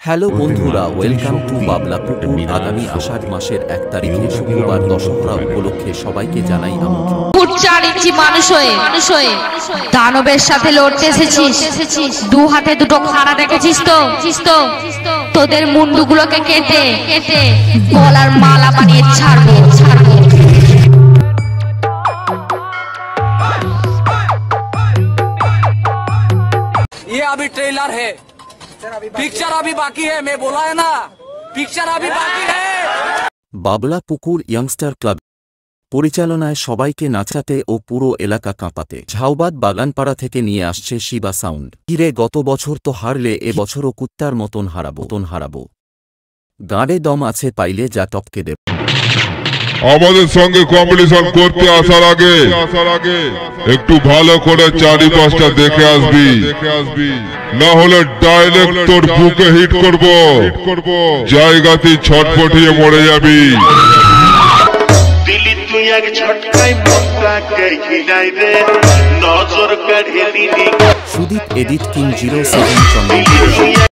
Hello বন্ধুরা, welcome to বাবলা পুকুর। আগামী আষাঢ় মাসের 1 তারিখে শুক্রবার দশহরা উপলক্ষে সবাইকে জানাই আমন্ত্রণ। 4 ইঞ্চি মানুষ হয়ে দানবের সাথে লড়তে এসেছিস। 2 হাতে 2টো খাড়া রেখেছিস তো তোদের মুন্ডুগুলোকে কেটে গলার মালা বানিয়ে ছাড়বো। ये अभी ट्रेलर है, पिक्चर अभी बाकी है। मैं बोला है ना, पिक्चर अभी बाकी है। বাবলা পুকুর ইয়াংস্টার ক্লাব পরিচালনায় সবাইকে নাচাতে ও পুরো এলাকা কাঁপাতে ঝাউবাদ বাগানপাড়া থেকে নিয়ে আসছে শিবা সাউন্ড। কিরে, গত বছর তো হারলে, এবছরও কুত্তার মতন হারাবো। গাঁড়ে দম আছে পাইলে যা টপকে দেব। আমাদের সঙ্গে কম্পিটিশন করতে আসার আগে একটু ভালো করে চারিপাশটা দেখে আসবি, না হলে ডাইরেক্ট তোর বুকে হিট করব, জায়গাতে ছটফটিয়ে মরে যাবি। দিলি তুই এক ঝটকায় মনটাকে হিলাই দে, নজর কাঢ়ে দিলি। সুদীপ এডিট কিং 07 চন্দ্র।